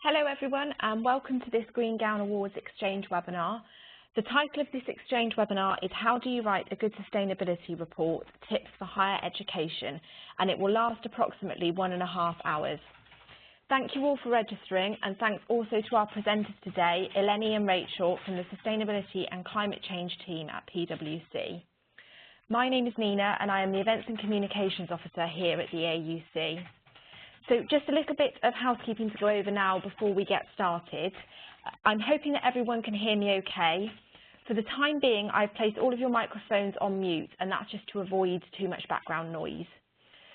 Hello everyone and welcome to this Green Gown Awards Exchange webinar. The title of this exchange webinar is How Do You Write a Good Sustainability Report? Tips for Higher Education, and it will last approximately 1.5 hours. Thank you all for registering, and thanks also to our presenters today, Eleni and Rachel from the Sustainability and Climate Change team at PwC. My name is Nina and I am the Events and Communications Officer here at the AUC. So just a little bit of housekeeping to go over now before we get started. I'm hoping that everyone can hear me okay. For the time being, I've placed all of your microphones on mute, and that's just to avoid too much background noise.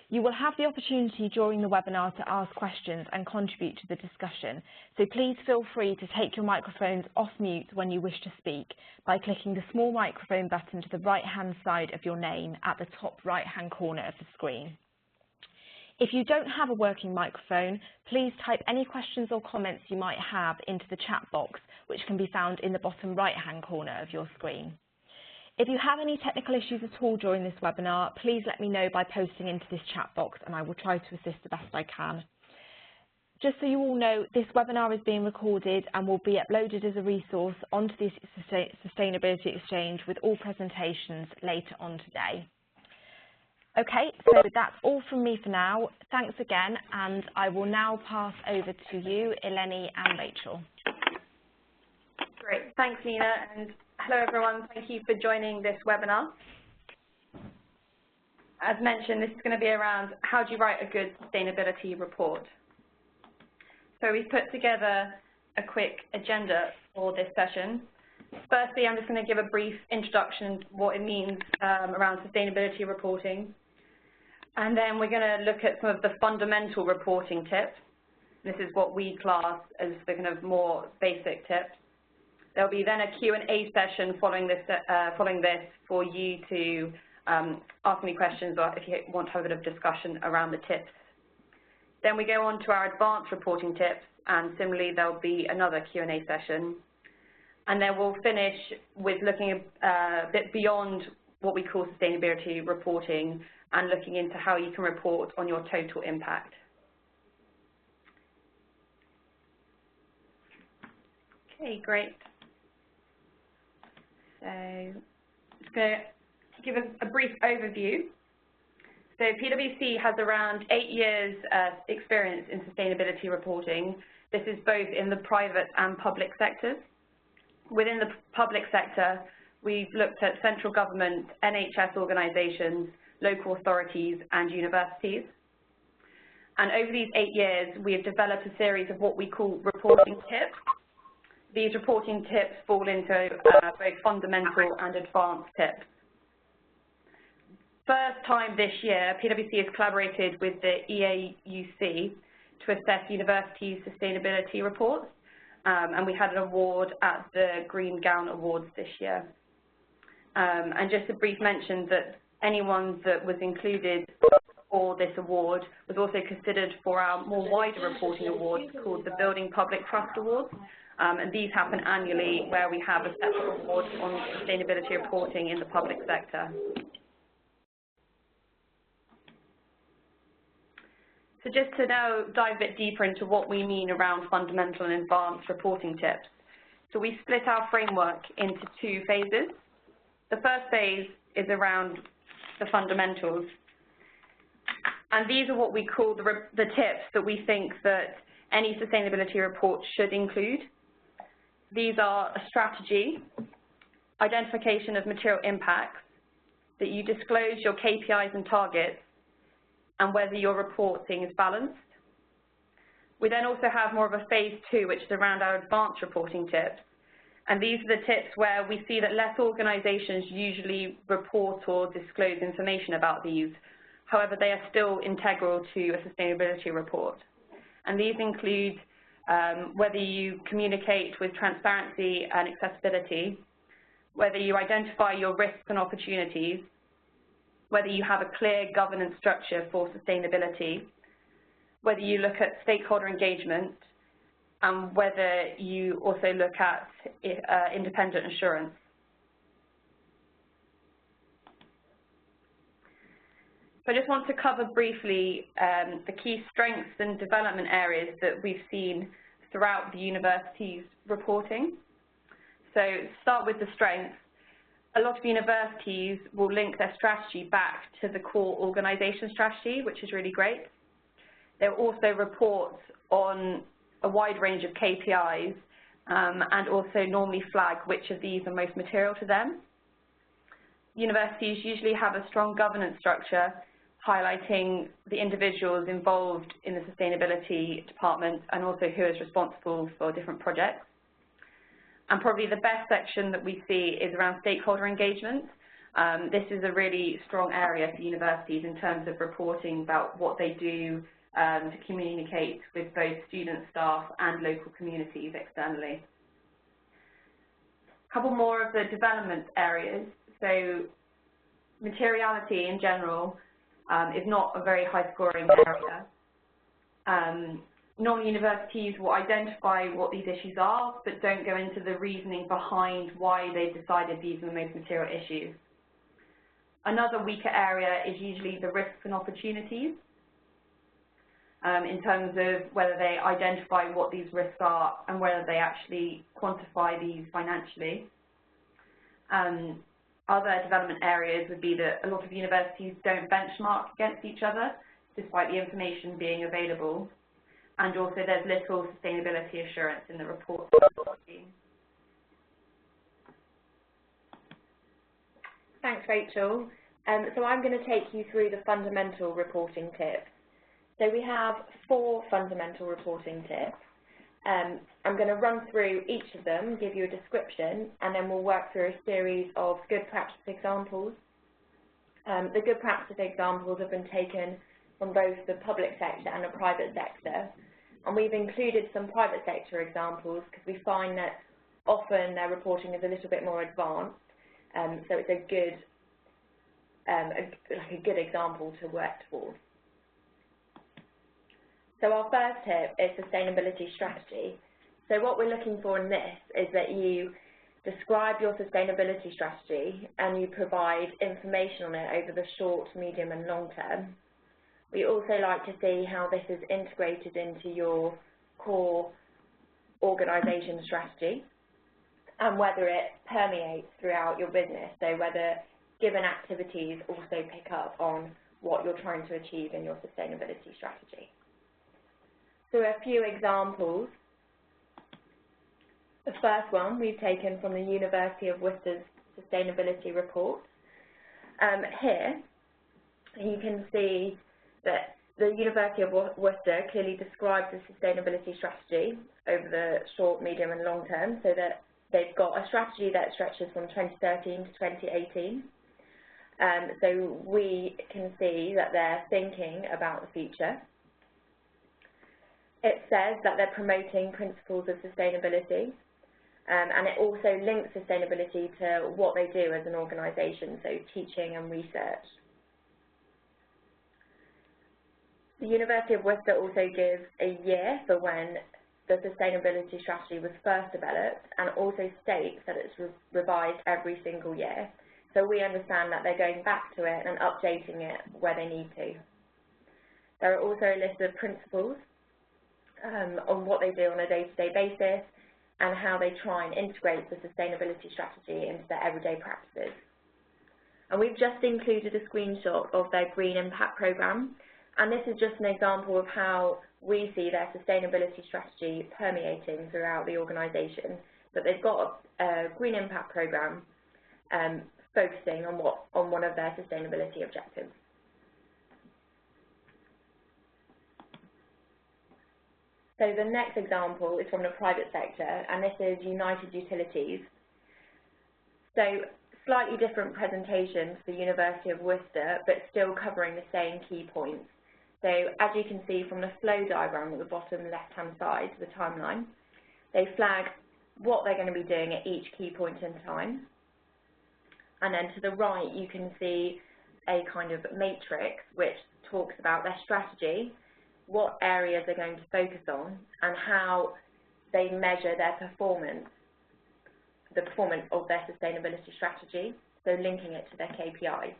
You will have the opportunity during the webinar to ask questions and contribute to the discussion, so please feel free to take your microphones off mute when you wish to speak by clicking the small microphone button to the right-hand side of your name at the top right-hand corner of the screen. If you don't have a working microphone, please type any questions or comments you might have into the chat box, which can be found in the bottom right-hand corner of your screen. If you have any technical issues at all during this webinar, please let me know by posting into this chat box and I will try to assist the best I can. Just so you all know, this webinar is being recorded and will be uploaded as a resource onto the Sustainability Exchange with all presentations later on today. Okay, so that's all from me for now. Thanks again, and I will now pass over to you, Eleni and Rachel. Great, thanks Nina, and hello everyone, thank you for joining this webinar. As mentioned, this is going to be around how do you write a good sustainability report. So we've put together a quick agenda for this session. Firstly, I'm just going to give a brief introduction to what it means around sustainability reporting. And then we're going to look at some of the fundamental reporting tips. This is what we class as the kind of more basic tips. There'll be then a Q&A session following this for you to ask me questions or if you want to have a bit of discussion around the tips. Then we go on to our advanced reporting tips, and similarly there'll be another Q&A session. And then we'll finish with looking a bit beyond what we call sustainability reporting and looking into how you can report on your total impact. Okay, great. So I'm just going to give a brief overview. So PwC has around 8 years experience in sustainability reporting. This is both in the private and public sectors. Within the public sector, we've looked at central government, NHS organisations, local authorities and universities. And over these 8 years, we have developed a series of what we call reporting tips. These reporting tips fall into both fundamental and advanced tips. First time this year, PwC has collaborated with the EAUC to assess universities' sustainability reports, and we had an award at the Green Gown Awards this year. And just a brief mention that anyone that was included for this award was also considered for our more wider reporting awards called the Building Public Trust Awards. And these happen annually where we have a separate award on sustainability reporting in the public sector. So just to now dive a bit deeper into what we mean around fundamental and advanced reporting tips. So we split our framework into 2 phases. The first phase is around the fundamentals. And these are what we call the tips that we think that any sustainability report should include. These are a strategy, identification of material impacts, that you disclose your KPIs and targets, and whether your reporting is balanced. We then also have more of a phase 2, which is around our advanced reporting tips. And these are the tips where we see that less organisations usually report or disclose information about these. However, they are still integral to a sustainability report. And these include whether you communicate with transparency and accessibility, whether you identify your risks and opportunities, whether you have a clear governance structure for sustainability, whether you look at stakeholder engagement, and whether you also look at independent assurance. So I just want to cover briefly the key strengths and development areas that we've seen throughout the university's reporting. So to start with the strengths, a lot of universities will link their strategy back to the core organisation strategy, which is really great. They'll also report on a wide range of KPIs and also normally flag which of these are most material to them. Universities usually have a strong governance structure highlighting the individuals involved in the sustainability department and also who is responsible for different projects. And probably the best section that we see is around stakeholder engagement. This is a really strong area for universities in terms of reporting about what they do to communicate with both student, staff and local communities externally. A couple more of the development areas. So materiality in general is not a very high scoring area. Normally universities will identify what these issues are, but don't go into the reasoning behind why they've decided these are the most material issues. Another weaker area is usually the risks and opportunities in terms of whether they identify what these risks are and whether they actually quantify these financially. Other development areas would be that a lot of universities don't benchmark against each other, despite the information being available. And also there's little sustainability assurance in the report. Thanks, Rachel. So I'm going to take you through the fundamental reporting tips. So we have 4 fundamental reporting tips. I'm going to run through each of them, give you a description, and then we'll work through a series of good practice examples. The good practice examples have been taken from both the public sector and the private sector. And we've included some private sector examples because we find that often their reporting is a little bit more advanced. So it's a good example to work towards. So our first tip is sustainability strategy. So what we're looking for in this is that you describe your sustainability strategy and you provide information on it over the short, medium and long term. We also like to see how this is integrated into your core organisation strategy and whether it permeates throughout your business, so whether given activities also pick up on what you're trying to achieve in your sustainability strategy. So a few examples. The first one we've taken from the University of Worcester's Sustainability Report. Here you can see that the University of Worcester clearly describes the sustainability strategy over the short, medium and long term, so that they've got a strategy that stretches from 2013 to 2018. So we can see that they're thinking about the future. It says that they're promoting principles of sustainability, and it also links sustainability to what they do as an organisation, so teaching and research. The University of Worcester also gives a year for when the sustainability strategy was first developed, and also states that it's revised every single year. So we understand that they're going back to it and updating it where they need to. There are also a list of principles on what they do on a day-to-day basis and how they try and integrate the sustainability strategy into their everyday practices. And we've just included a screenshot of their Green Impact Programme, and this is just an example of how we see their sustainability strategy permeating throughout the organisation. But they've got a Green Impact Programme focusing on one of their sustainability objectives. So the next example is from the private sector, and this is United Utilities. So slightly different presentation to the University of Worcester, but still covering the same key points. So as you can see from the flow diagram at the bottom left-hand side, the timeline, they flag what they're going to be doing at each key point in time. And then to the right, you can see a kind of matrix which talks about their strategy, what areas they're going to focus on, and how they measure their performance, the performance of their sustainability strategy, so linking it to their KPIs.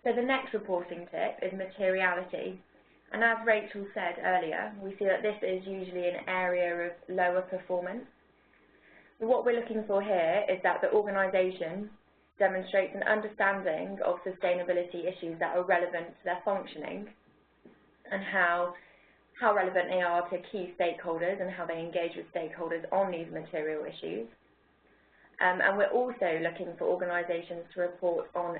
So the next reporting tip is materiality. And as Rachel said earlier, we see that this is usually an area of lower performance. So what we're looking for here is that the organisation demonstrates an understanding of sustainability issues that are relevant to their functioning and how relevant they are to key stakeholders and how they engage with stakeholders on these material issues. And we're also looking for organisations to report on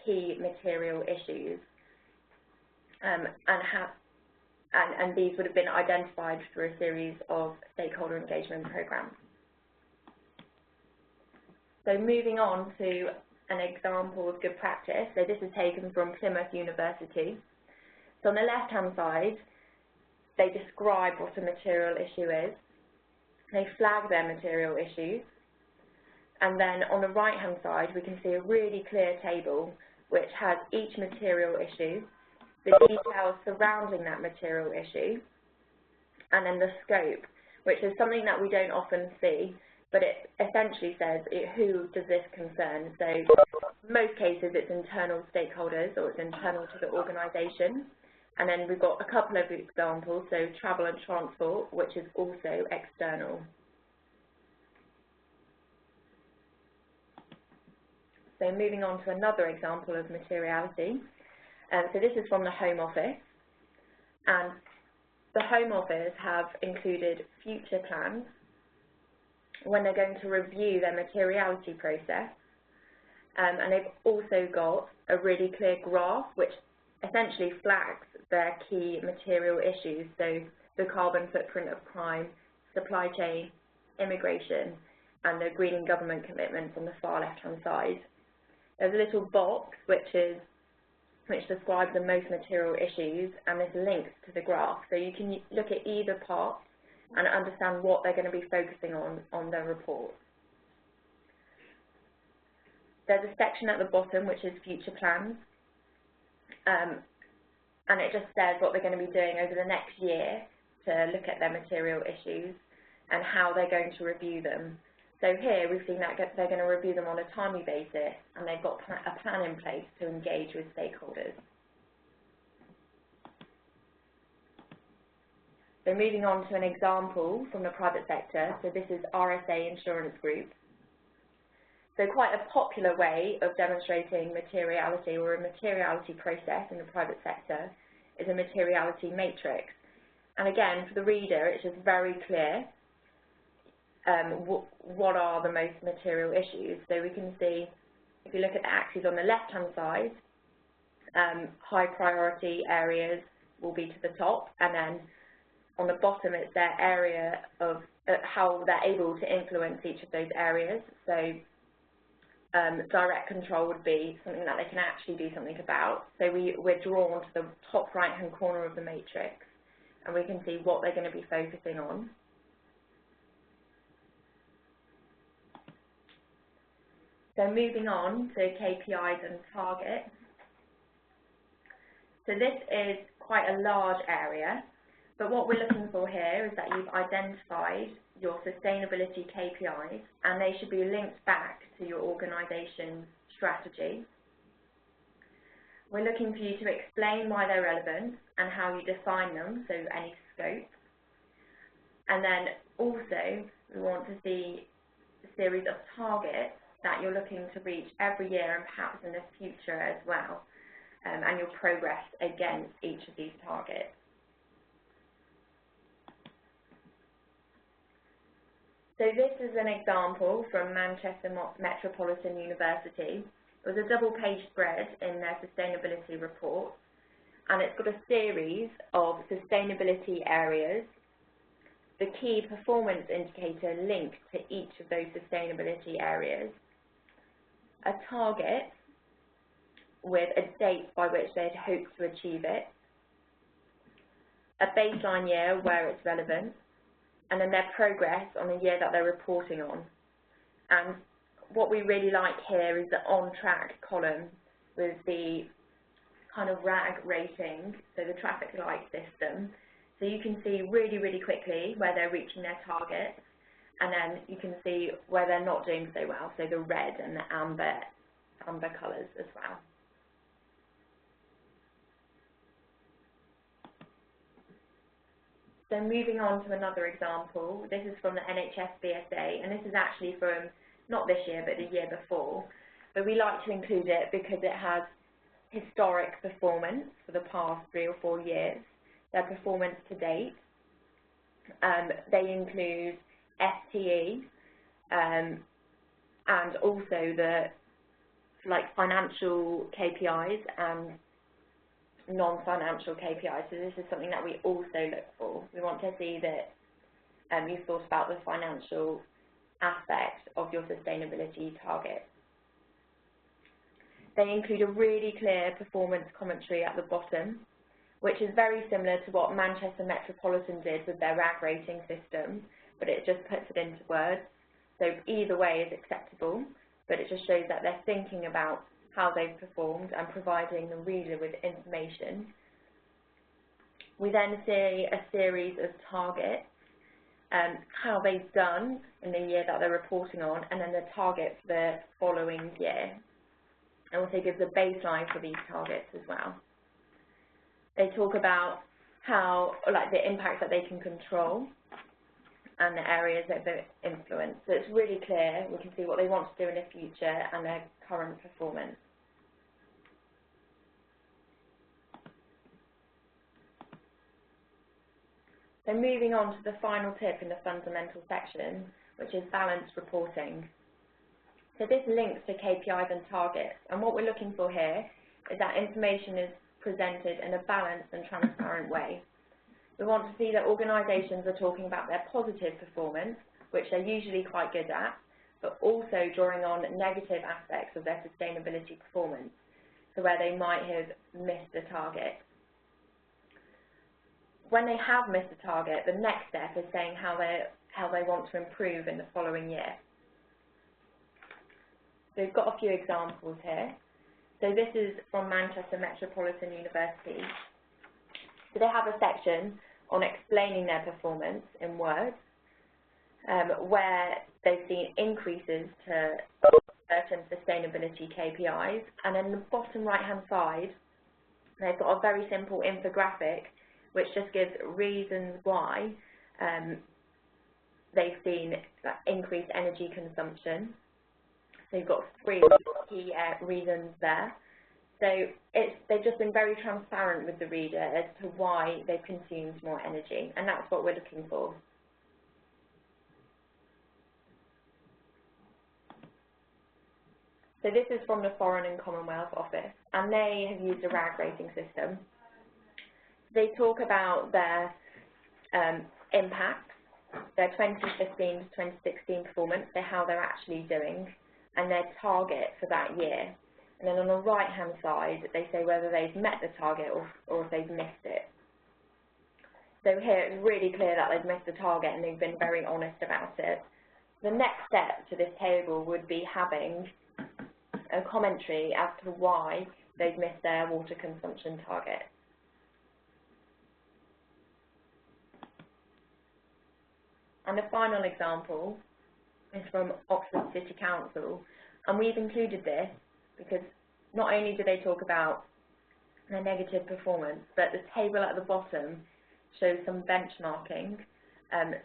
key material issues, and these would have been identified through a series of stakeholder engagement programmes. So moving on to an example of good practice. So this is taken from Plymouth University. So on the left-hand side, they describe what a material issue is. They flag their material issues. And then on the right-hand side, we can see a really clear table which has each material issue, the details surrounding that material issue, and then the scope, which is something that we don't often see, but it essentially says who does this concern. So in most cases it's internal stakeholders or it's internal to the organisation. And then we've got a couple of examples, so travel and transport, which is also external. So moving on to another example of materiality. So this is from the Home Office. And the Home Office have included future plans when they're going to review their materiality process. And they've also got a really clear graph which essentially flags their key material issues, so the carbon footprint of crime, supply chain, immigration, and the greening government commitments on the far left-hand side. There's a little box which describes the most material issues, and this links to the graph. So you can look at either part and understand what they're going to be focusing on their report. There's a section at the bottom which is future plans, and it just says what they're going to be doing over the next year to look at their material issues and how they're going to review them. So here we've seen that they're going to review them on a timely basis, and they've got a plan in place to engage with stakeholders. So moving on to an example from the private sector, so this is RSA Insurance Group. So quite a popular way of demonstrating materiality or a materiality process in the private sector is a materiality matrix. And again, for the reader, it's just very clear what are the most material issues. So we can see, if you look at the axes on the left-hand side, high priority areas will be to the top, and then on the bottom it's their area of how they're able to influence each of those areas. So direct control would be something that they can actually do something about. So we're drawn to the top right-hand corner of the matrix, and we can see what they're going to be focusing on. So moving on to KPIs and targets. So this is quite a large area, but what we're looking for here is that you've identified your sustainability KPIs, and they should be linked back to your organisation's strategy. We're looking for you to explain why they're relevant and how you define them, so any scope. And then also we want to see a series of targets that you're looking to reach every year and perhaps in the future as well, and your progress against each of these targets. So this is an example from Manchester Metropolitan University. It was a double-page spread in their sustainability report, and it's got a series of sustainability areas, the key performance indicator linked to each of those sustainability areas, a target with a date by which they'd hope to achieve it, a baseline year where it's relevant, and then their progress on the year that they're reporting on. And what we really like here is the on-track column with the kind of RAG rating, so the traffic light system. So you can see really, really quickly where they're reaching their target, and then you can see where they're not doing so well, so the red and the amber colours as well. So moving on to another example, this is from the NHS BSA, and this is actually from not this year but the year before. But we like to include it because it has historic performance for the past 3 or 4 years, their performance to date. They include FTE and also the financial KPIs and non-financial KPIs. So this is something that we also look for. We want to see that you've thought about the financial aspect of your sustainability targets. They include a really clear performance commentary at the bottom, which is very similar to what Manchester Metropolitan did with their RAG rating system, but it just puts it into words. So either way is acceptable, but it just shows that they're thinking about how they've performed and providing the reader with information. We then see a series of targets, how they've done in the year that they're reporting on, and then the target for the following year. And also gives a baseline for these targets as well. They talk about how, the impacts that they can control and the areas that they influence. So it's really clear. We can see what they want to do in the future and their current performance. So moving on to the final tip in the fundamental section, which is balanced reporting. So this links to KPIs and targets, and what we're looking for here is that information is presented in a balanced and transparent way. We want to see that organisations are talking about their positive performance, which they're usually quite good at, but also drawing on negative aspects of their sustainability performance, so where they might have missed a target. When they have missed a target, the next step is saying how they want to improve in the following year. So we've got a few examples here. So this is from Manchester Metropolitan University. So they have a section on explaining their performance in words, where they've seen increases to certain sustainability KPIs, and then the bottom right-hand side, they've got a very simple infographic which just gives reasons why they've seen increased energy consumption. So you've got 3 key reasons there. So they've just been very transparent with the reader as to why they've consumed more energy, and that's what we're looking for. So this is from the Foreign and Commonwealth Office, and they have used a RAG rating system. They talk about their impacts, their 2015 to 2016 performance, so how they're actually doing, and their target for that year. And then on the right-hand side, they say whether they've met the target or if they've missed it. So here it's really clear that they've missed the target and they've been very honest about it. The next step to this table would be having a commentary as to why they've missed their water consumption target. And the final example is from Oxford City Council, and we've included this because not only do they talk about their negative performance, but the table at the bottom shows some benchmarking.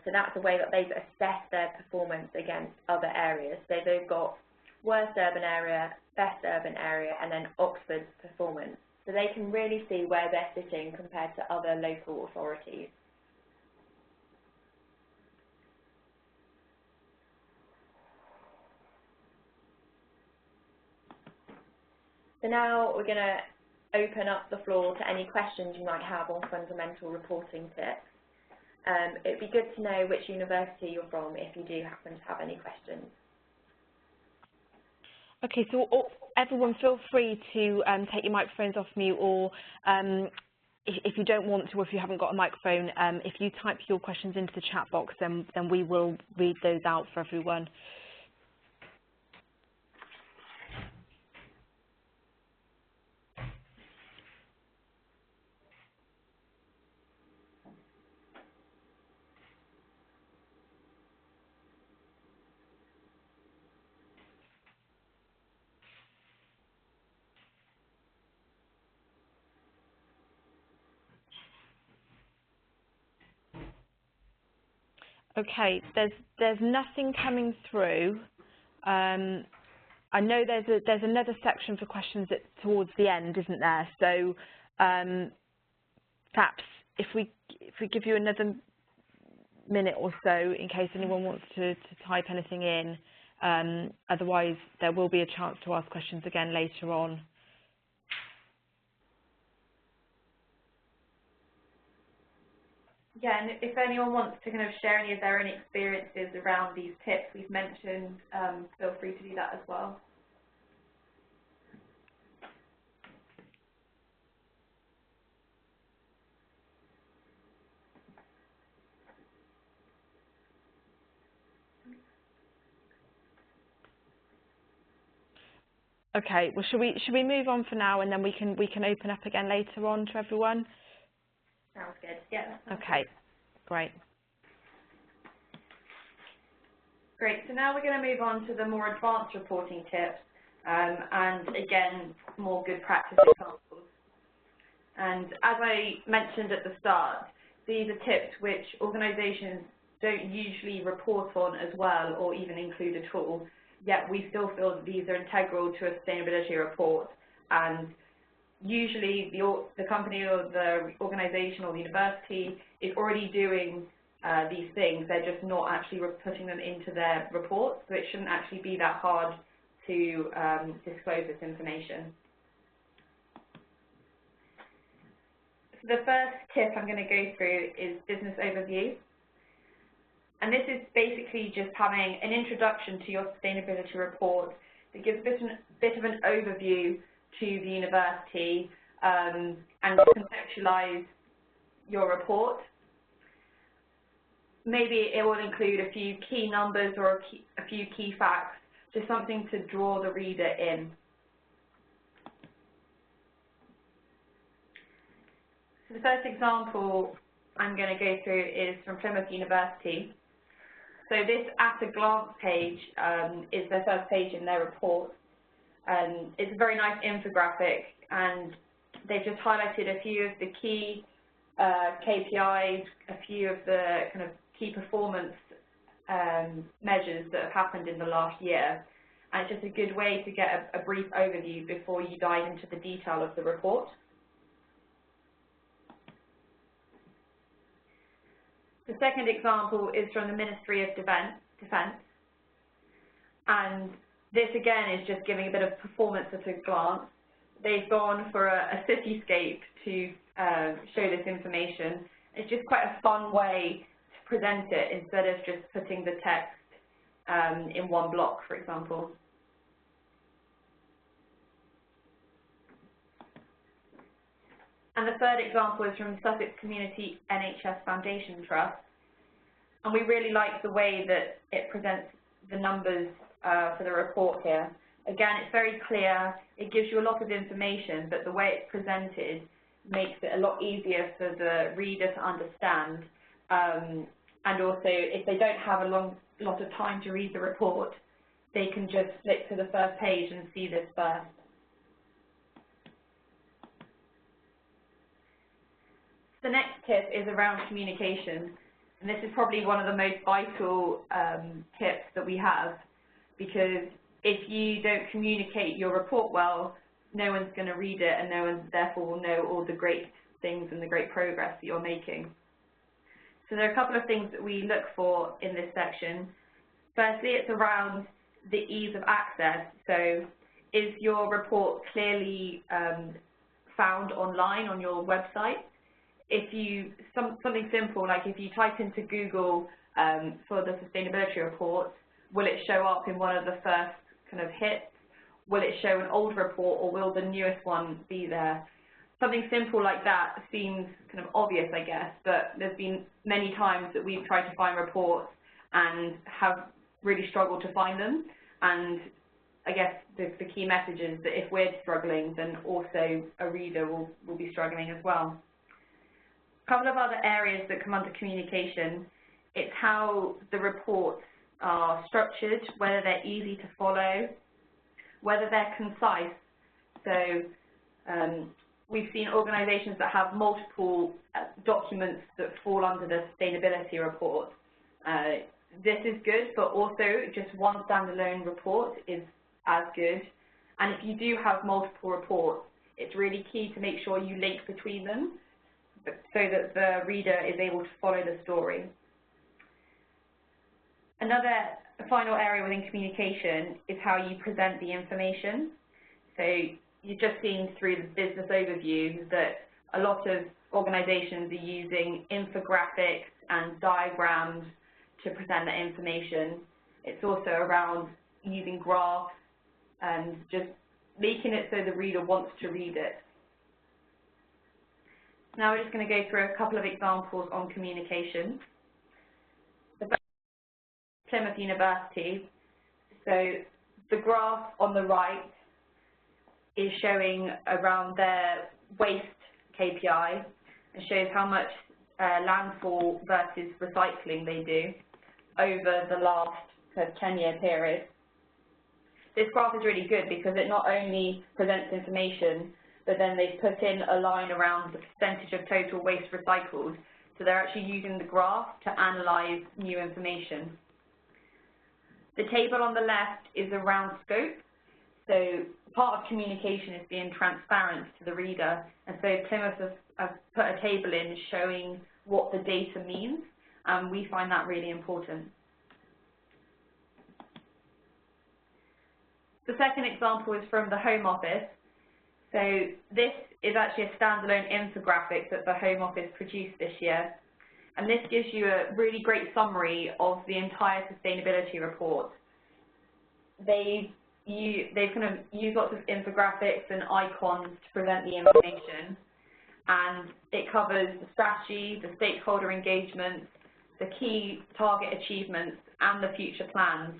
So that's the way that they've assessed their performance against other areas. So they've got worst urban area, best urban area, and then Oxford's performance. So they can really see where they're sitting compared to other local authorities. So now we're going to open up the floor to any questions you might have on fundamental reporting tips. It'd be good to know which university you're from if you do happen to have any questions. Okay, so everyone feel free to take your microphones off mute, or if you don't want to, or if you haven't got a microphone, if you type your questions into the chat box, then we will read those out for everyone. Okay, there's nothing coming through. I know there's another section for questions towards the end, isn't there? So perhaps if we give you another minute or so in case anyone wants to type anything in. Otherwise, there will be a chance to ask questions again later on. Yeah, and if anyone wants to kind of share any of their own experiences around these tips we've mentioned, feel free to do that as well. Okay, well, should we move on for now, and then we can open up again later on to everyone? Sounds good. Yeah. Okay, great. Great. So now we're going to move on to the more advanced reporting tips, and again, more good practice examples. And as I mentioned at the start, these are tips which organisations don't usually report on as well, or even include at all. Yet we still feel that these are integral to a sustainability report, and usually the company or the organisation or the university is already doing these things. They're just not actually putting them into their reports, so it shouldn't actually be that hard to disclose this information. So the first tip I'm going to go through is business overview. And this is basically just having an introduction to your sustainability report that gives a bit of an overview to the university and contextualize your report. Maybe it will include a few key numbers or a few key facts, just something to draw the reader in. So the first example I'm going to go through is from Plymouth University. So this at-a-glance page is their first page in their report. It's a very nice infographic, and they've just highlighted a few of the key KPIs, a few of the kind of key performance measures that have happened in the last year. And it's just a good way to get a brief overview before you dive into the detail of the report. The second example is from the Ministry of Defence, and this again is just giving a bit of performance at a glance. They've gone for a cityscape to show this information. It's just quite a fun way to present it instead of just putting the text in one block, for example. And the third example is from Sussex Community NHS Foundation Trust. And we really like the way that it presents the numbers for the report here. Again, it's very clear, it gives you a lot of information, but the way it's presented makes it a lot easier for the reader to understand. And also, if they don't have a lot of time to read the report, they can just flick to the first page and see this first. The next tip is around communication, and this is probably one of the most vital tips that we have, because if you don't communicate your report well, no one's going to read it, and no one therefore will know all the great things and the great progress that you're making. So there are a couple of things that we look for in this section. Firstly, it's around the ease of access. So is your report clearly found online on your website? If you, something simple, like if you type into Google for the sustainability report, will it show up in one of the first kind of hits? Will it show an old report, or will the newest one be there? Something simple like that seems kind of obvious, I guess, but there's been many times that we've tried to find reports and have really struggled to find them. And I guess the key message is that if we're struggling, then also a reader will be struggling as well. A couple of other areas that come under communication, it's how the reports are structured, whether they're easy to follow, whether they're concise. So we've seen organisations that have multiple documents that fall under the sustainability report, This is good, but also just one standalone report is as good. And if you do have multiple reports, it's really key to make sure you link between them so that the reader is able to follow the story. Another final area within communication is how you present the information. So you've just seen through the business overview that a lot of organisations are using infographics and diagrams to present that information. It's also around using graphs and just making it so the reader wants to read it. Now we're just going to go through a couple of examples on communication. The first is Plymouth University. So the graph on the right is showing around their waste KPI and shows how much landfill versus recycling they do over the last 10-year period. This graph is really good because it not only presents information, but then they've put in a line around the percentage of total waste recycled. So they're actually using the graph to analyse new information. The table on the left is around scope. So part of communication is being transparent to the reader. And so Plymouth has put a table in showing what the data means. And we find that really important. The second example is from the Home Office. So this is actually a standalone infographic that the Home Office produced this year. And this gives you a really great summary of the entire sustainability report. They've kind of used lots of infographics and icons to present the information. And it covers the strategy, the stakeholder engagement, the key target achievements, and the future plans.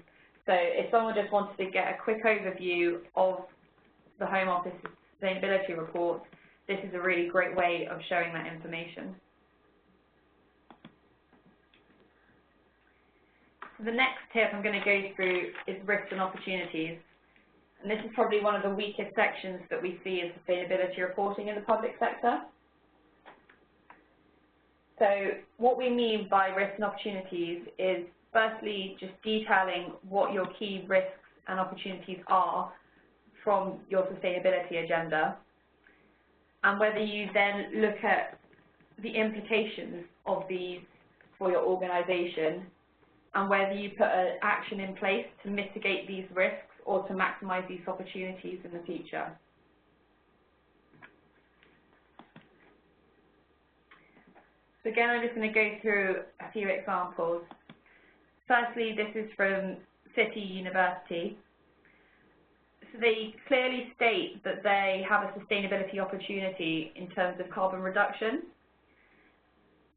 So if someone just wanted to get a quick overview of the Home Office sustainability report, this is a really great way of showing that information. The next tip I'm going to go through is risks and opportunities. And this is probably one of the weakest sections that we see in sustainability reporting in the public sector. So what we mean by risks and opportunities is firstly just detailing what your key risks and opportunities are from your sustainability agenda, and whether you then look at the implications of these for your organisation, and whether you put an action in place to mitigate these risks or to maximise these opportunities in the future. So again, I'm just going to go through a few examples. Firstly, this is from City University. So they clearly state that they have a sustainability opportunity in terms of carbon reduction.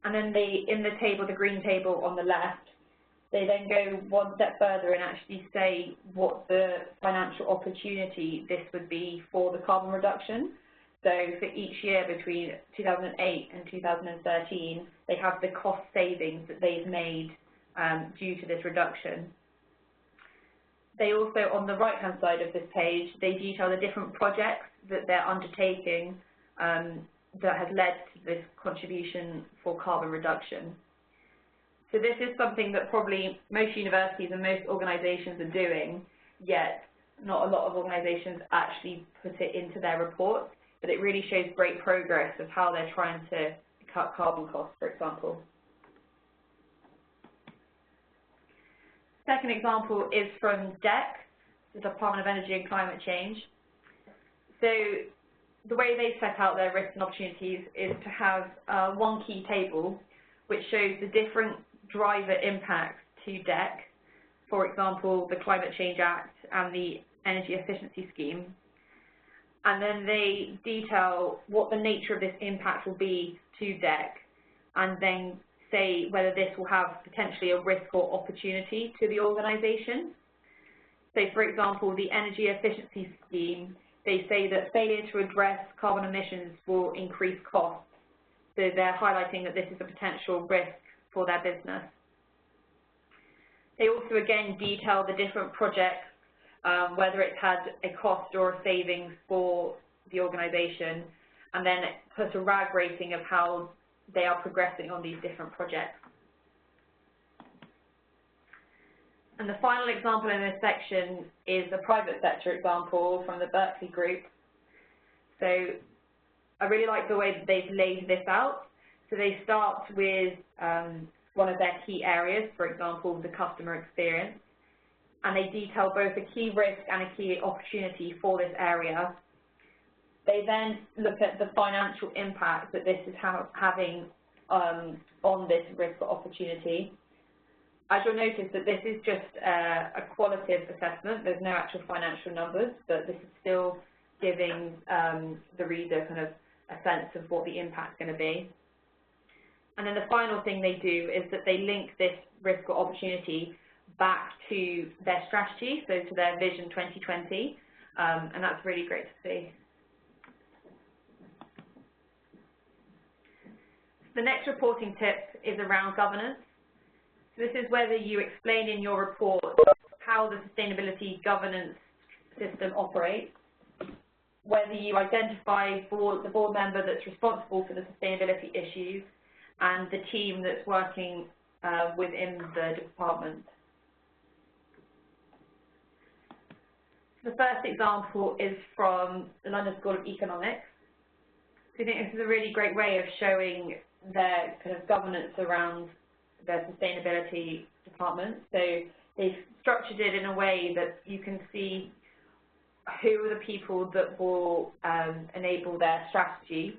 And then in the table, the green table on the left, they then go one step further and actually say what the financial opportunity this would be for the carbon reduction. So for each year between 2008 and 2013, they have the cost savings that they've made due to this reduction. They also, on the right-hand side of this page, they detail the different projects that they're undertaking that has led to this contribution for carbon reduction. So this is something that probably most universities and most organisations are doing, yet not a lot of organisations actually put it into their reports, but it really shows great progress of how they're trying to cut carbon costs, for example. Second example is from DEC, the Department of Energy and Climate Change. So the way they set out their risks and opportunities is to have one key table which shows the different driver impacts to DEC, for example, the Climate Change Act and the Energy Efficiency Scheme. And then they detail what the nature of this impact will be to DEC, and then say whether this will have potentially a risk or opportunity to the organisation. So, for example, the Energy Efficiency Scheme, they say that failure to address carbon emissions will increase costs. So they're highlighting that this is a potential risk for their business. They also, again, detail the different projects, whether it's had a cost or a savings for the organisation, and then put a RAG rating of how they are progressing on these different projects. And the final example in this section is a private sector example from the Berkeley group. So I really like the way that they've laid this out. So they start with one of their key areas, for example, the customer experience, and they detail both a key risk and a key opportunity for this area. They then look at the financial impact that this is having on this risk or opportunity. As you'll notice that this is just a qualitative assessment. There's no actual financial numbers, but this is still giving the reader kind of a sense of what the impact's going to be. And then the final thing they do is that they link this risk or opportunity back to their strategy, so to their Vision 2020, and that's really great to see. The next reporting tip is around governance. So this is whether you explain in your report how the sustainability governance system operates, whether you identify the board member that's responsible for the sustainability issues, and the team that's working within the department. The first example is from the London School of Economics. So I think this is a really great way of showing their kind of governance around their sustainability department. So they've structured it in a way that you can see who are the people that will enable their strategy,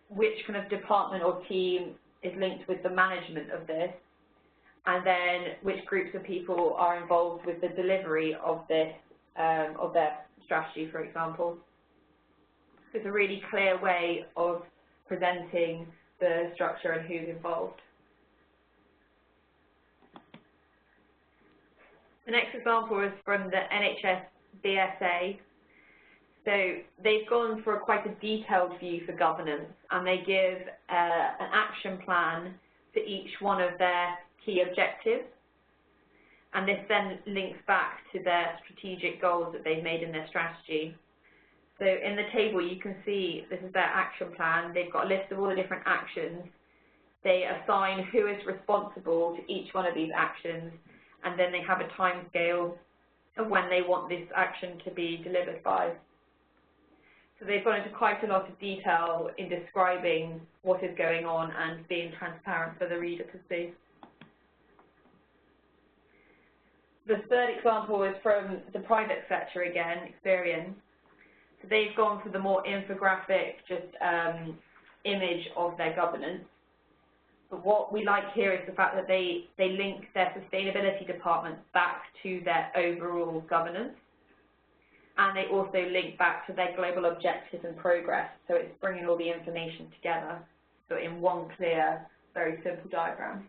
which kind of department or team is linked with the management of this, and then which groups of people are involved with the delivery of this, of their strategy, for example. So it's a really clear way of presenting the structure and who's involved. The next example is from the NHS BSA. So they've gone for quite a detailed view for governance, and they give an action plan for each one of their key objectives. And this then links back to their strategic goals that they've made in their strategy. So in the table you can see this is their action plan. They've got a list of all the different actions. They assign who is responsible to each one of these actions, and then they have a timescale of when they want this action to be delivered by. So they've gone into quite a lot of detail in describing what is going on and being transparent for the reader to see. The third example is from the private sector again, Experian. So they've gone for the more infographic, just image of their governance. But what we like here is the fact that they link their sustainability department back to their overall governance. And they also link back to their global objectives and progress. So it's bringing all the information together, so in one clear, very simple diagram.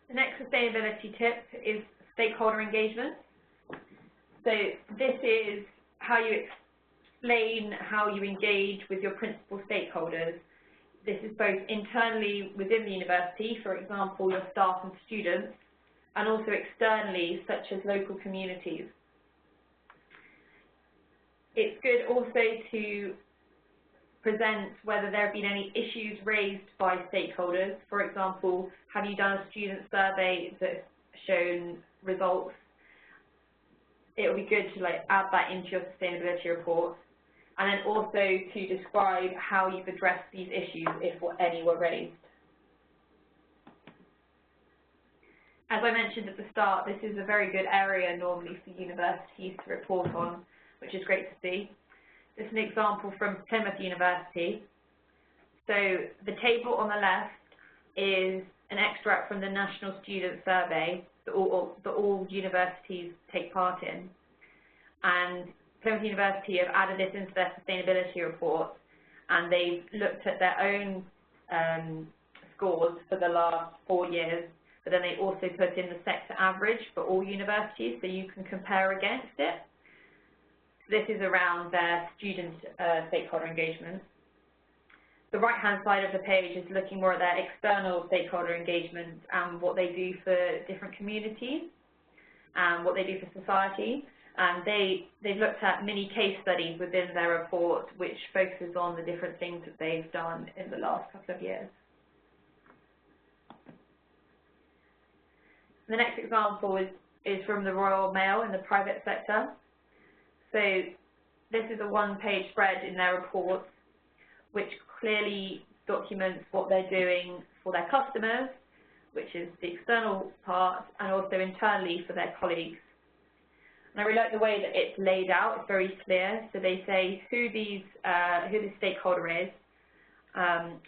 The next sustainability tip is stakeholder engagement. So this is how you explain how you engage with your principal stakeholders. This is both internally within the university, for example, your staff and students, and also externally, such as local communities. It's good also to present whether there have been any issues raised by stakeholders. For example, have you done a student survey that's shown results? It would be good to add that into your sustainability report, and then also to describe how you've addressed these issues if any were raised. As I mentioned at the start, this is a very good area normally for universities to report on, which is great to see. This is an example from Plymouth University. So the table on the left is an extract from the National Student Survey that all universities take part in. And Plymouth University have added this into their sustainability report, and they've looked at their own scores for the last 4 years, but then they also put in the sector average for all universities, so you can compare against it. This is around their student stakeholder engagement. The right-hand side of the page is looking more at their external stakeholder engagement and what they do for different communities and what they do for society. And they've looked at mini case studies within their report, which focuses on the different things that they've done in the last couple of years. The next example is from the Royal Mail in the private sector. So this is a one-page spread in their report, which clearly documents what they're doing for their customers, which is the external part, and also internally for their colleagues. And I really like the way that it's laid out. It's very clear. So they say who the stakeholder is,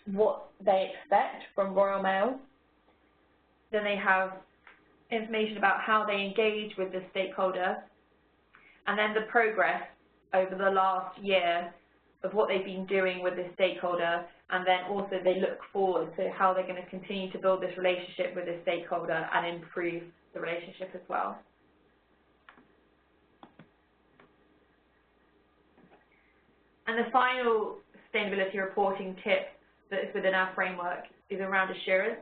what they expect from Royal Mail. Then they have information about how they engage with the stakeholder, and then the progress over the last year of what they've been doing with the stakeholder, and then also they look forward to how they're going to continue to build this relationship with the stakeholder and improve the relationship as well. And the final sustainability reporting tip that is within our framework is around assurance.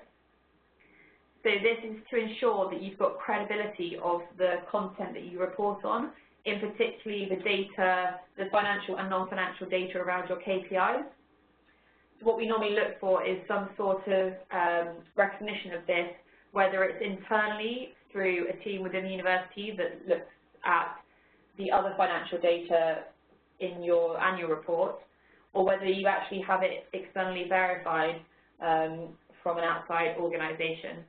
So this is to ensure that you've got credibility of the content that you report on, in particularly the data, the financial and non-financial data around your KPIs. So what we normally look for is some sort of recognition of this, whether it's internally through a team within the university that looks at the other financial data in your annual report, or whether you actually have it externally verified from an outside organisation.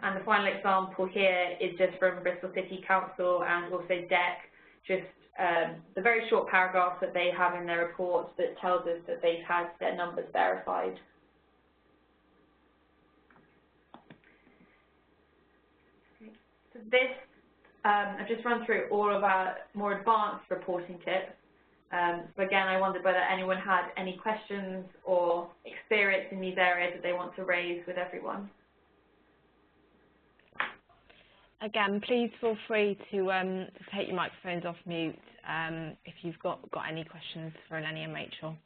And the final example here is just from Bristol City Council and also DEC, just the very short paragraph that they have in their report that tells us that they've had their numbers verified. So this, I've just run through all of our more advanced reporting tips. So again, I wondered whether anyone had any questions or experience in these areas that they want to raise with everyone. Again, please feel free to take your microphones off mute if you've got any questions for Eleni and Rachel.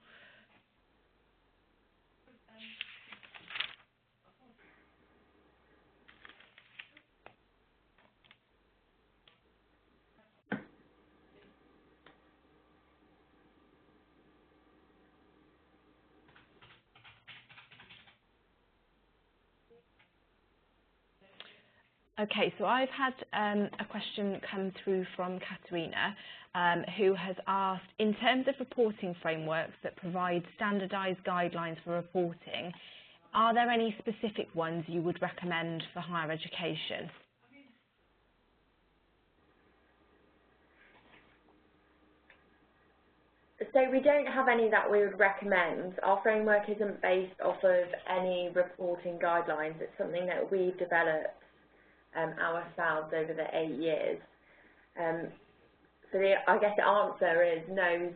Okay, so I've had a question come through from Katerina, who has asked, in terms of reporting frameworks that provide standardised guidelines for reporting, are there any specific ones you would recommend for higher education? So we don't have any that we would recommend. Our framework isn't based off of any reporting guidelines. It's something that we've developed ourselves over the 8 years. So I guess the answer is no,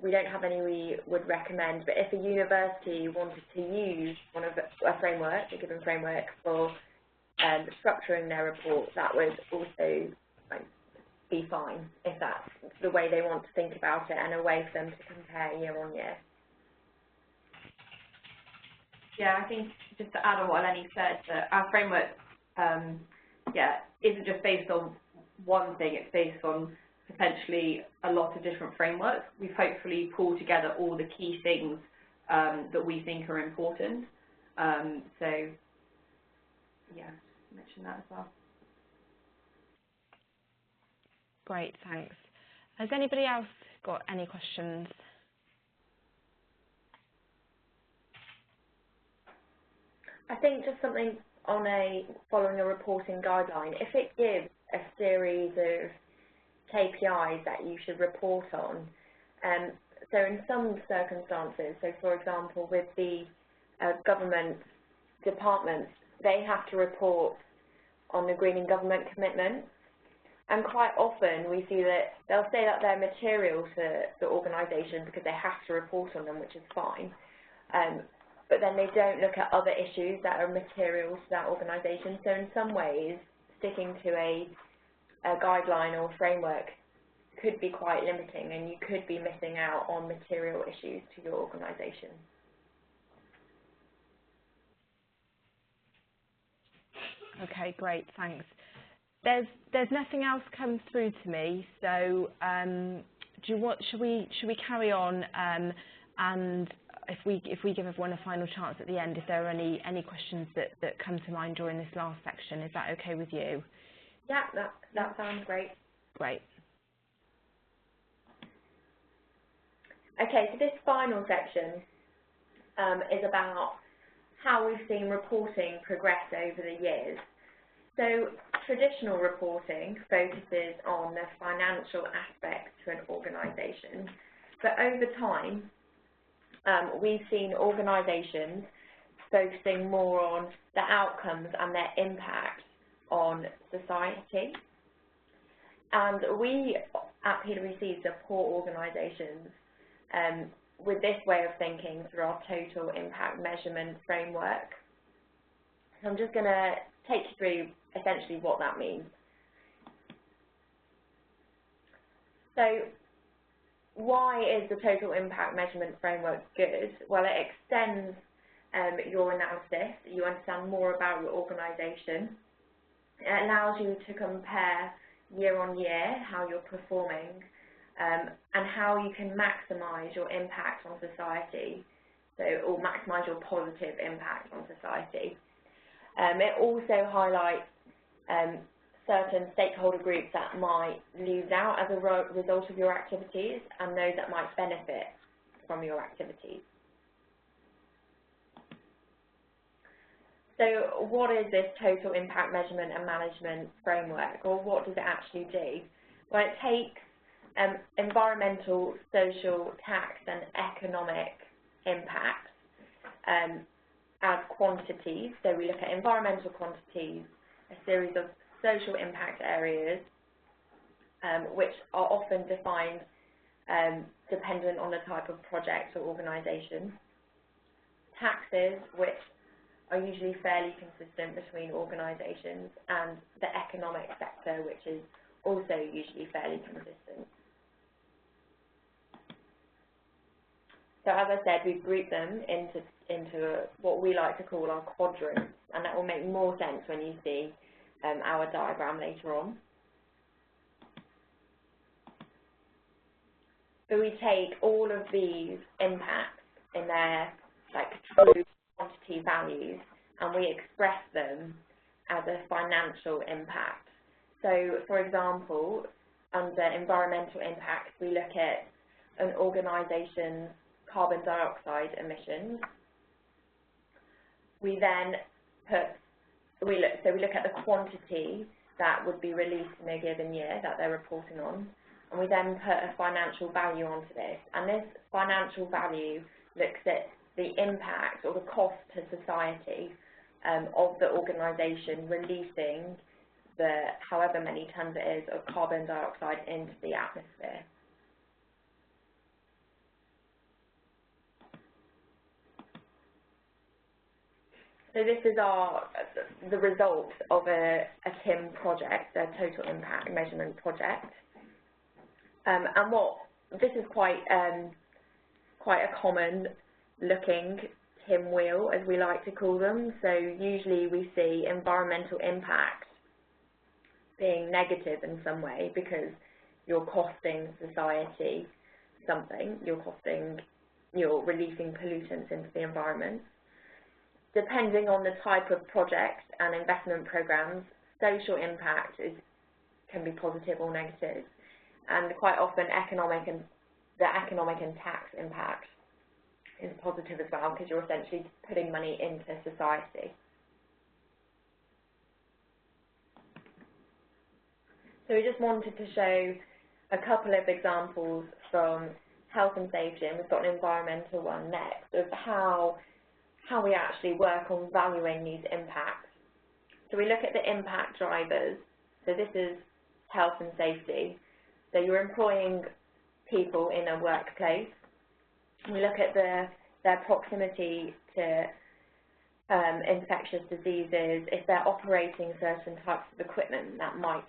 we don't have any we would recommend, but if a university wanted to use a framework, a given framework for structuring their report, that would also be fine if that's the way they want to think about it and a way for them to compare year on year. Yeah, I think just to add on what Eleni said, that our framework isn't just based on one thing, it's based on potentially a lot of different frameworks. We've hopefully pulled together all the key things that we think are important. So, yeah, mention that as well. Great, thanks. Has anybody else got any questions? I think just something on following a reporting guideline. If it gives a series of KPIs that you should report on, so in some circumstances, so for example with the government departments, they have to report on the greening government commitments, and quite often we see that they'll say that they're material to the organisation because they have to report on them, which is fine. But then they don't look at other issues that are material to that organisation. So in some ways, sticking to a guideline or framework could be quite limiting, and you could be missing out on material issues to your organisation. Okay, great, thanks. There's nothing else come through to me, so should we carry on, and if we give everyone a final chance at the end, if there are any questions that come to mind during this last section, is that okay with you? Yeah, that sounds great. Great. Okay, so this final section is about how we've seen reporting progress over the years. So traditional reporting focuses on the financial aspects to an organisation, but over time we've seen organisations focusing more on the outcomes and their impact on society. And we at PwC support organisations with this way of thinking through our total impact measurement framework. So I'm just going to take you through essentially what that means. So why is the total impact measurement framework good? Well, it extends your analysis. You understand more about your organisation. It allows you to compare year on year how you're performing and how you can maximise your impact on society, or maximise your positive impact on society. It also highlights certain stakeholder groups that might lose out as a result of your activities and those that might benefit from your activities. So what is this total impact measurement and management framework, or what does it actually do? Well, it takes environmental, social, tax and economic impacts as quantities. So we look at environmental quantities, a series of social impact areas, which are often defined dependent on the type of project or organisation. Taxes, which are usually fairly consistent between organisations, and the economic sector, which is also usually fairly consistent. So as I said, we've grouped them into what we like to call our quadrants, and that will make more sense when you see our diagram later on. So we take all of these impacts in their true quantity values, and we express them as a financial impact. So, for example, under environmental impacts, we look at an organisation's carbon dioxide emissions. We then we look at the quantity that would be released in a given year that they're reporting on, and we then put a financial value onto this. And this financial value looks at the impact or the cost to society of the organisation releasing the however many tonnes it is of carbon dioxide into the atmosphere. So this is the result of a TIMM project, a total impact measurement project, and this is quite a common looking TIMM wheel, as we like to call them. So usually we see environmental impact being negative in some way because you're costing society something, you're releasing pollutants into the environment. Depending on the type of project and investment programs, social impact can be positive or negative, and quite often the economic and tax impact is positive as well, because you're essentially putting money into society. So we just wanted to show a couple of examples from health and safety, and we've got an environmental one next, of how we actually work on valuing these impacts. So we look at the impact drivers. So this is health and safety. So you're employing people in a workplace. We look at their proximity to infectious diseases, if they're operating certain types of equipment that might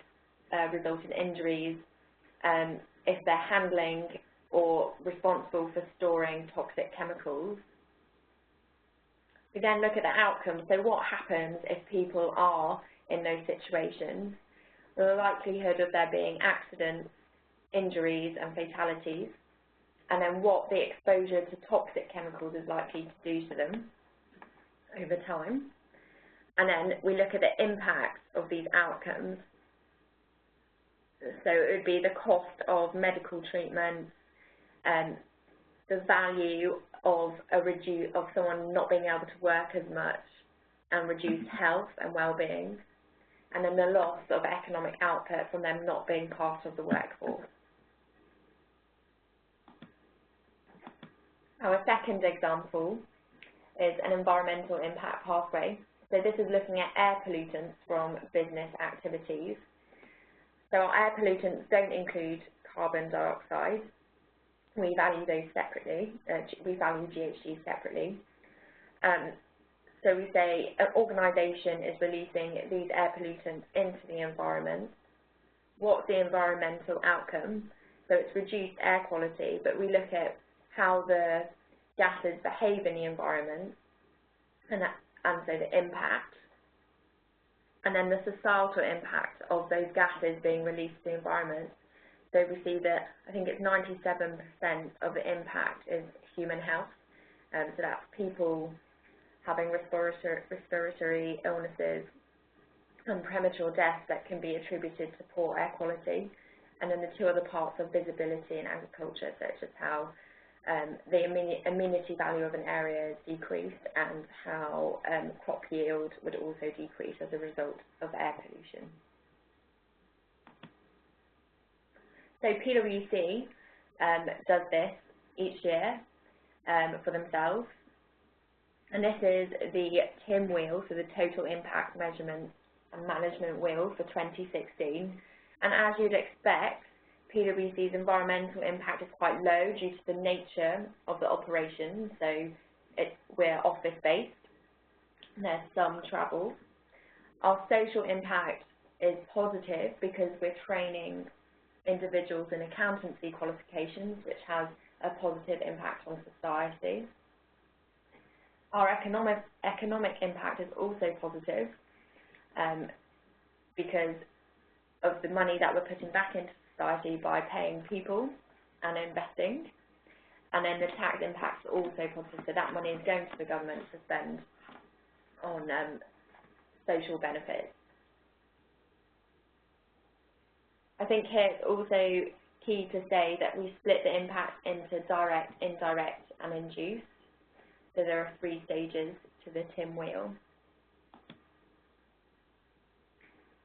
result in injuries, if they're handling or responsible for storing toxic chemicals. We then look at the outcomes. So what happens if people are in those situations? the likelihood of there being accidents, injuries and fatalities, and then what the exposure to toxic chemicals is likely to do to them over time. And then we look at the impacts of these outcomes. So it would be the cost of medical treatment, the value of someone not being able to work as much and reduced health and well-being, and then the loss of economic output from them not being part of the workforce. Our second example is an environmental impact pathway. So this is looking at air pollutants from business activities. So our air pollutants don't include carbon dioxide. We value those separately. We value GHGs separately. So we say an organisation is releasing these air pollutants into the environment. What's the environmental outcome? So it's reduced air quality, but we look at how the gases behave in the environment, and so the impact, and then the societal impact of those gases being released to the environment. So we see that I think it's 97% of the impact is human health, so that's people having respiratory illnesses and premature deaths that can be attributed to poor air quality. And then the two other parts are visibility and agriculture, such as how the amenity value of an area is decreased and how crop yield would also decrease as a result of air pollution. So PwC does this each year for themselves. And this is the TIMM wheel, so the Total Impact Measurement and Management wheel for 2016. And as you'd expect, PwC's environmental impact is quite low due to the nature of the operation. So we're office-based, and there's some travel. Our social impact is positive because we're training individuals in accountancy qualifications, which has a positive impact on society. Our economic impact is also positive because of the money that we're putting back into society by paying people and investing. And then the tax impact is also positive, so that money is going to the government to spend on social benefits. I think here it's also key to say that we split the impact into direct, indirect and induced. So there are 3 stages to the TIMM wheel.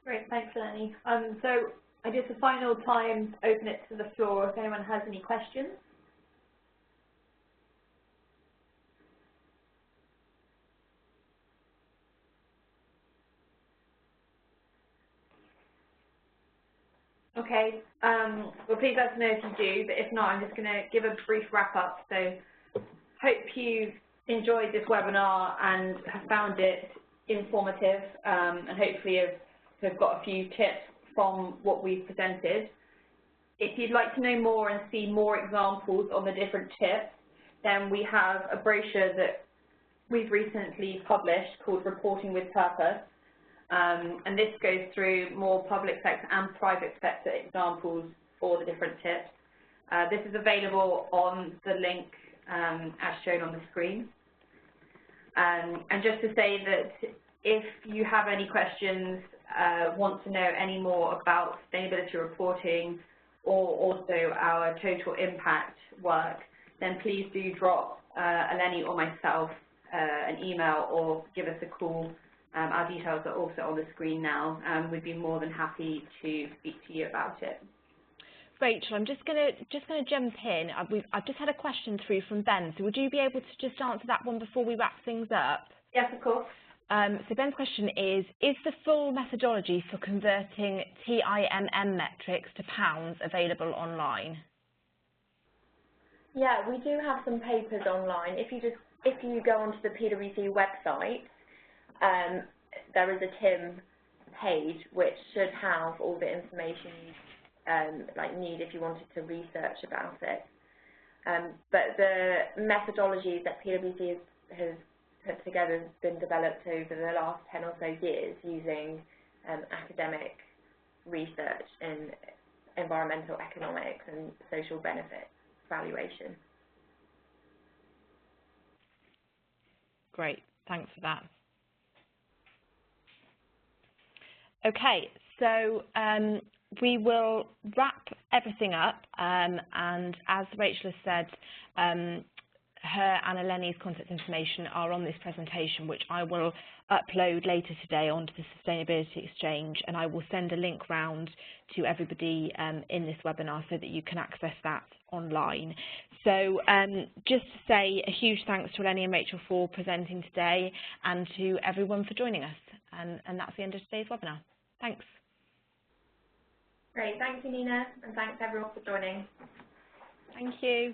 Great, thanks, Lenny. So I guess the final time to open it to the floor if anyone has any questions. Okay, well please let us know if you do, but if not, I'm just going to give a brief wrap up. So hope you've enjoyed this webinar and have found it informative, and hopefully have got a few tips from what we've presented. If you'd like to know more and see more examples on the different tips, then we have a brochure that we've recently published called Reporting with Purpose, and this goes through more public sector and private sector examples for the different tips. This is available on the link as shown on the screen. And just to say that if you have any questions, want to know any more about sustainability reporting or also our total impact work, then please do drop Eleni or myself an email or give us a call. Our details are also on the screen now, and we'd be more than happy to speak to you about it. Rachel, I'm just going to jump in. I've just had a question through from Ben, so would you be able to just answer that one before we wrap things up? Yes, of course. So Ben's question is the full methodology for converting TIMM metrics to pounds available online? Yeah, we do have some papers online. If you go onto the PwC website, there is a TIMM page which should have all the information you need if you wanted to research about it. But the methodologies that PwC has put together has been developed over the last 10 or so years using academic research in environmental economics and social benefit valuation. Great, thanks for that. Okay, so we will wrap everything up, and as Rachel has said, her and Eleni's contact information are on this presentation, which I will upload later today onto the Sustainability Exchange, and I will send a link round to everybody in this webinar so that you can access that online. So just to say a huge thanks to Eleni and Rachel for presenting today, and to everyone for joining us, and that's the end of today's webinar. Thanks. Great, thank you, Nina, and thanks everyone for joining. Thank you.